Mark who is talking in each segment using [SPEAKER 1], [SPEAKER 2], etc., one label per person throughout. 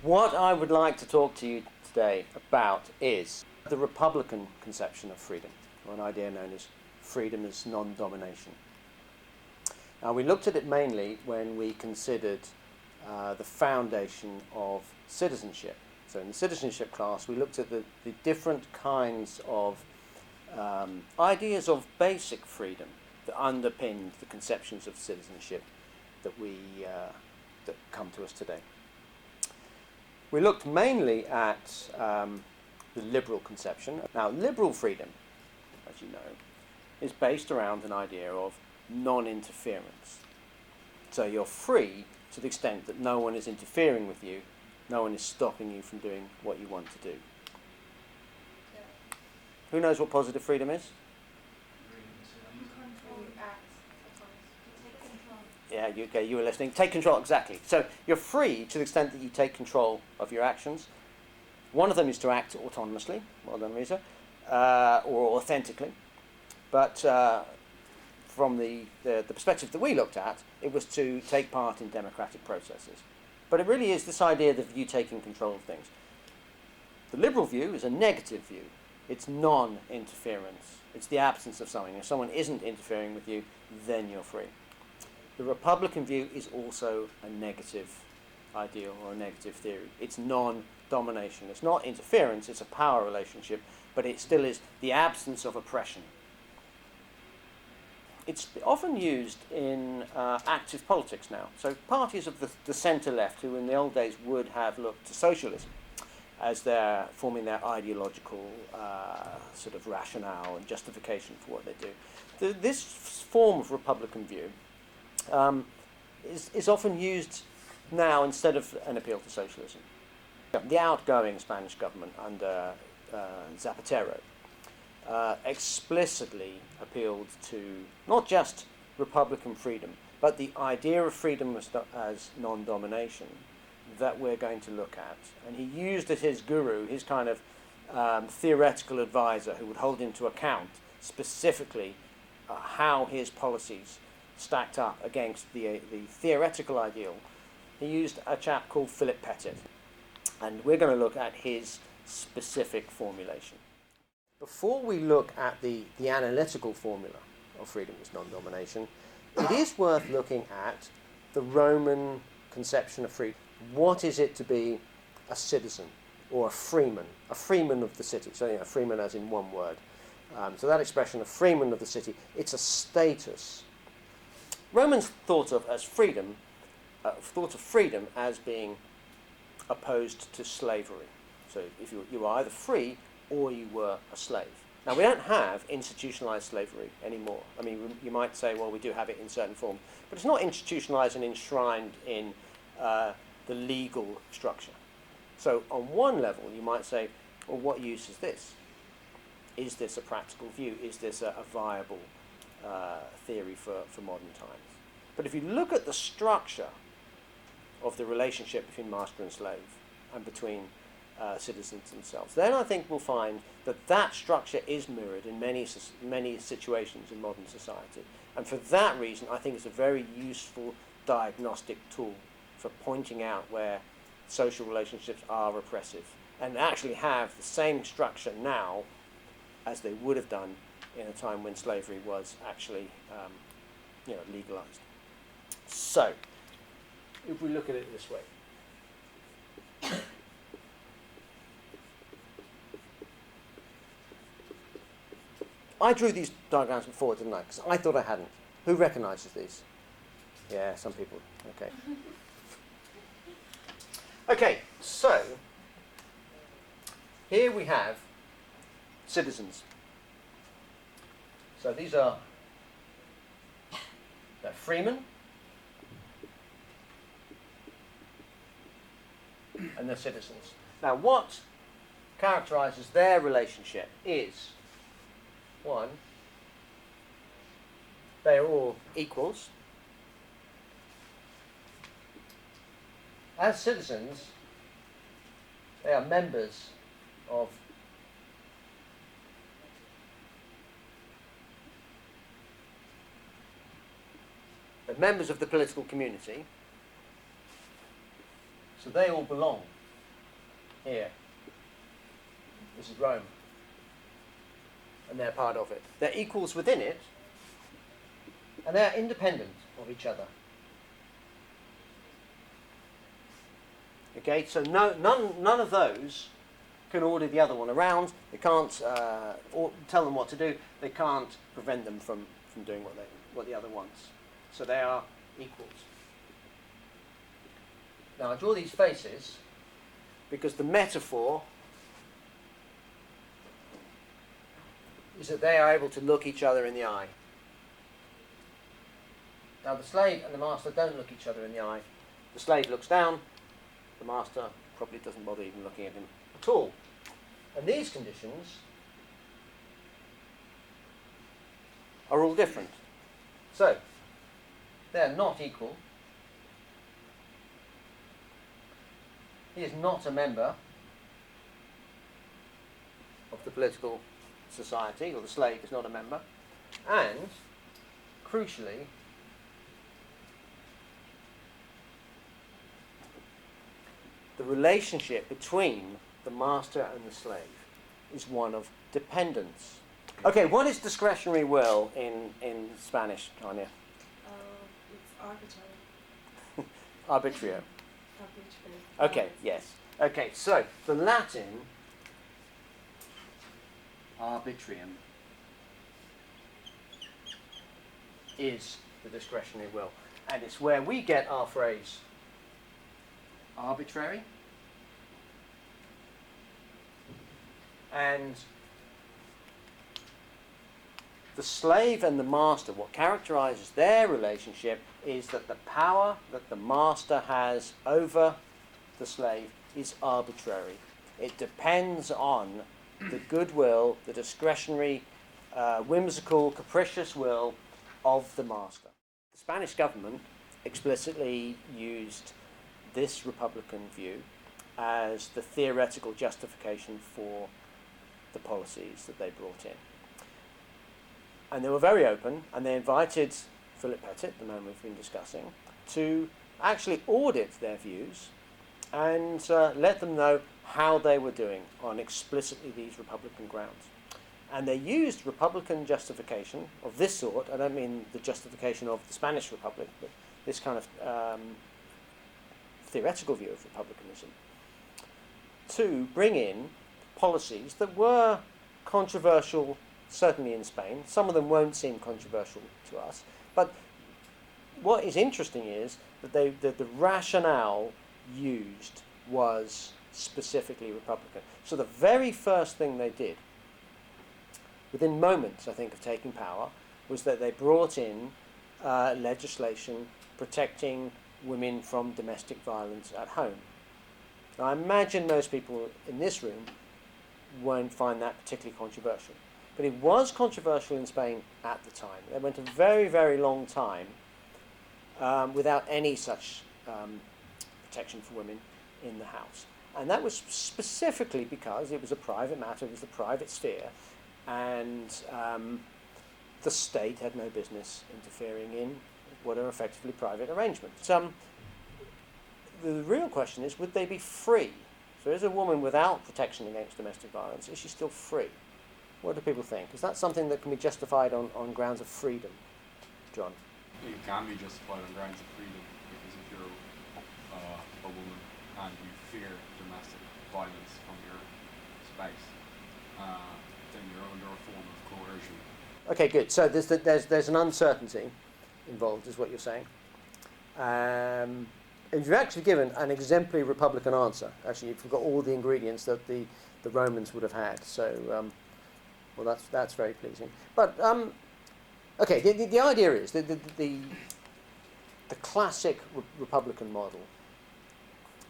[SPEAKER 1] What I would like to talk to you today about is the Republican conception of freedom, or an idea known as freedom as non-domination. Now, we looked at it mainly when we considered the foundation of citizenship. So in the citizenship class, we looked at the different kinds of ideas of basic freedom that underpinned the conceptions of citizenship that that come to us today. We looked mainly at the liberal conception. Now, liberal freedom, as you know, is based around an idea of non-interference. So you're free to the extent that no one is interfering with you, no one is stopping you from doing what you want to do.
[SPEAKER 2] Yeah.
[SPEAKER 1] Who knows what positive freedom is? Yeah, you were listening. Take control, exactly. So you're free to the extent that you take control of your actions. One of them is to act autonomously, well done, Risa, or authentically. But from the perspective that we looked at, it was to take part in democratic processes. But it really is this idea of you taking control of things. The liberal view is a negative view. It's non-interference. It's the absence of something. If someone isn't interfering with you, then you're free. The Republican view is also a negative ideal or a negative theory. It's non-domination. It's not interference, it's a power relationship, but it still is the absence of oppression. It's often used in active politics now. So parties of the centre-left, who in the old days would have looked to socialism as they're forming their ideological sort of rationale and justification for what they do. This form of Republican view is often used now instead of an appeal to socialism. The outgoing Spanish government under Zapatero explicitly appealed to not just Republican freedom, but the idea of freedom as non-domination that we're going to look at. And he used as his guru, his kind of theoretical advisor who would hold him to account specifically how his policies stacked up against the theoretical ideal. He used a chap called Philip Pettit, and we're going to look at his specific formulation. Before we look at the analytical formula of freedom as non-domination, it is worth looking at the Roman conception of freedom. What is it to be a citizen or a freeman of the city? So, a freeman as in one word. So that expression, a freeman of the city, it's a status. Romans thought of freedom as being opposed to slavery. So if you were either free or you were a slave. Now, we don't have institutionalized slavery anymore. I mean, you might say, well, we do have it in certain form, but it's not institutionalized and enshrined in the legal structure. So on one level, you might say, well, what use is this? Is this a practical view? Is this a viable theory for modern times? But if you look at the structure of the relationship between master and slave and between citizens themselves, then I think we'll find that structure is mirrored in many situations in modern society. And for that reason, I think it's a very useful diagnostic tool for pointing out where social relationships are repressive and actually have the same structure now as they would have done in a time when slavery was actually legalized. So, if we look at it this way. I drew these diagrams before, didn't I? Because I thought I hadn't. Who recognises these? Yeah, some people. Okay. Okay, so here we have citizens. So these are they're freemen and they're citizens. Now, what characterises their relationship is, one, they are all equals. As citizens, they are members of the political community, so they all belong here. This is Rome. And they're part of it. They're equals within it, and they're independent of each other. Okay, so none of those can order the other one around. They can't or tell them what to do. They can't prevent them from doing what the other wants. So they are equals. Now I draw these faces because the metaphor is that they are able to look each other in the eye. Now the slave and the master don't look each other in the eye. The slave looks down. The master probably doesn't bother even looking at him at all. And these conditions are all different. So, they're not equal. He is not a member of the political society, or the slave is not a member. And, crucially, the relationship between the master and the slave is one of dependence. Okay, what is discretionary will in Spanish, Tanya?
[SPEAKER 2] It's arbitrary.
[SPEAKER 1] Arbitrio.
[SPEAKER 2] Arbitrary.
[SPEAKER 1] Okay, yes. Okay, so the Latin arbitrium is the discretionary will. And it's where we get our phrase arbitrary. And the slave and the master, what characterizes their relationship is that the power that the master has over the slave is arbitrary. It depends on the goodwill, the discretionary, whimsical, capricious will of the master. The Spanish government explicitly used this Republican view as the theoretical justification for the policies that they brought in. And they were very open, and they invited Philip Pettit, the man we've been discussing, to actually audit their views and let them know how they were doing on explicitly these Republican grounds. And they used Republican justification of this sort. I don't mean the justification of the Spanish Republic, but this kind of theoretical view of republicanism to bring in policies that were controversial, certainly in Spain. Some of them won't seem controversial to us. But what is interesting is that the rationale used was specifically Republican. So the very first thing they did, within moments, I think, of taking power, was that they brought in legislation protecting women from domestic violence at home. Now, I imagine most people in this room won't find that particularly controversial. But it was controversial in Spain at the time. There went a very, very long time without any such protection for women in the house. And that was specifically because it was a private matter, it was the private sphere, and the state had no business interfering in what are effectively private arrangements. The real question is, would they be free? So is a woman without protection against domestic violence, is she still free? What do people think? Is that something that can be justified on grounds of freedom, John?
[SPEAKER 3] It can be justified on grounds of freedom, because if you're a woman and you fear domestic violence from your spouse, then you're under a form of coercion.
[SPEAKER 1] Okay, good. So there's an uncertainty involved, is what you're saying. And you've actually given an exemplary Republican answer. Actually, you've got all the ingredients that the Romans would have had. So, well, that's very pleasing. But okay, the idea is that the classic Republican model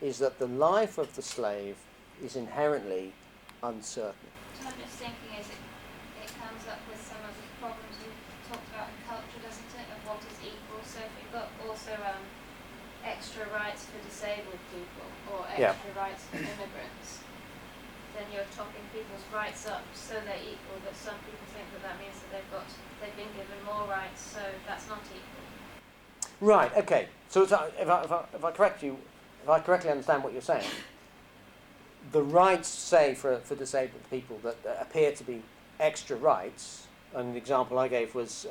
[SPEAKER 1] is that the life of the slave is inherently uncertain.
[SPEAKER 2] So I'm just thinking is it comes up with some of the problems we talked about in culture, doesn't it, of what is equal. So if you've got also extra rights for disabled people or extra rights for immigrants, then you're topping people's rights up so they're equal, but some people think that means that they've been given more rights, so that's not equal.
[SPEAKER 1] Right, okay. So if I correctly understand what you're saying, the rights, say, for disabled people that appear to be extra rights, and the example I gave was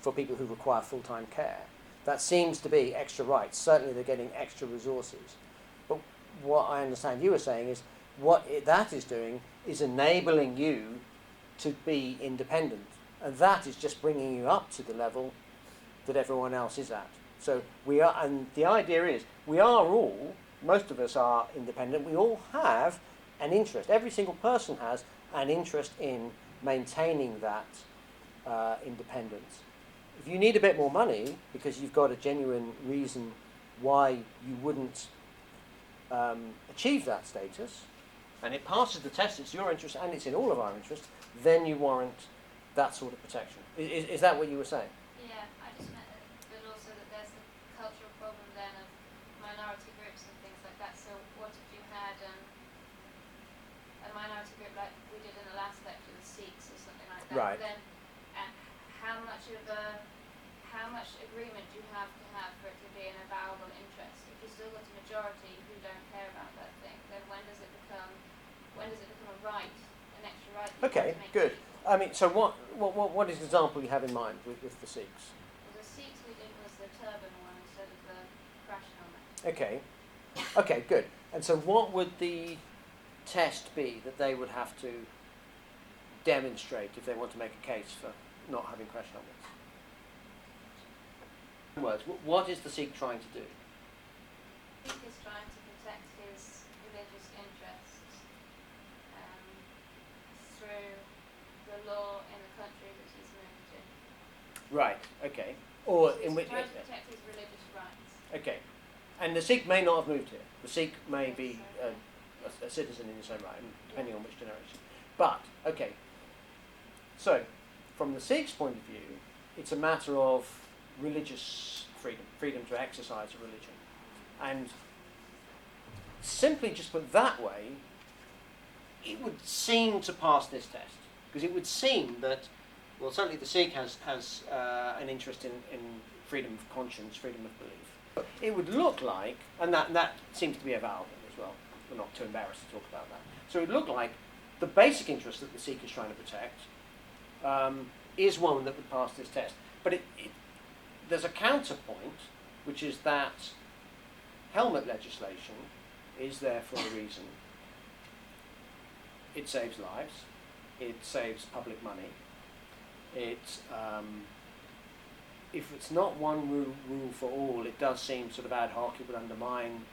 [SPEAKER 1] for people who require full-time care. That seems to be extra rights. Certainly they're getting extra resources. But what I understand you were saying is that is doing is enabling you to be independent. And that is just bringing you up to the level that everyone else is at. So we are, and the idea is, we are all, most of us are independent, we all have an interest, every single person has an interest in maintaining that independence. If you need a bit more money, because you've got a genuine reason why you wouldn't achieve that status, and it passes the test, it's your interest and it's in all of our interest, then you warrant that sort of protection. Is that what you were saying?
[SPEAKER 2] Yeah, I just meant but also that there's a cultural problem then of minority groups and things like that. So what if you had a minority group like we did in the last lecture, the Sikhs or something like that?
[SPEAKER 1] Right.
[SPEAKER 2] Then how much agreement do you have for it to be an avowable interest? If you've still got a majority who don't care about that thing, then when does it become a right, an extra right?
[SPEAKER 1] Okay, good. I mean, so what is the example you have in mind with the Sikhs?
[SPEAKER 2] Well, the Sikhs we did was the turban one instead of the crash helmet.
[SPEAKER 1] Okay. Okay, good. And so what would the test be that they would have to demonstrate if they want to make a case for not having crash helmets? In words, what is the Sikh trying to do?
[SPEAKER 2] The Sikh is trying to protect his religious interests through the law in the country that he's moved to.
[SPEAKER 1] Right, okay. Or
[SPEAKER 2] So
[SPEAKER 1] in
[SPEAKER 2] he's
[SPEAKER 1] which...
[SPEAKER 2] trying to protect his religious rights.
[SPEAKER 1] Okay. And the Sikh may not have moved here. The Sikh may be a citizen in his own right, depending on which generation. But, okay. So, from the Sikh's point of view, it's a matter of religious freedom to exercise a religion. And simply just put that way, it would seem to pass this test. Because it would seem that, well, certainly the Sikh has an interest in freedom of conscience, freedom of belief. It would look like, and that seems to be avowable as well, we're not too embarrassed to talk about that. So it would look like the basic interest that the Sikh is trying to protect is one that would pass this test. But there's a counterpoint, which is that helmet legislation is there for a reason. It saves lives. It saves public money. If it's not one rule for all, it does seem sort of ad hoc. It would undermine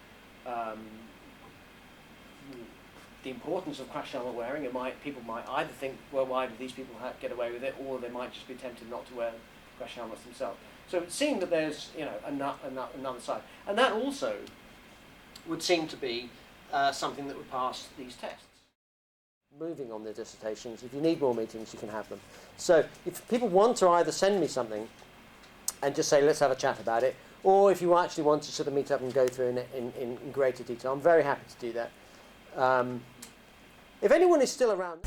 [SPEAKER 1] the importance of crash helmet wearing. People might either think, well, why do these people get away with it, or they might just be tempted not to wear crash helmets themselves. So it seemed that there's another side, and that also would seem to be something that would pass these tests. Moving on the dissertations, if you need more meetings, you can have them. So if people want to either send me something and just say, let's have a chat about it, or if you actually want to sort of meet up and go through in greater detail, I'm very happy to do that. If anyone is still around...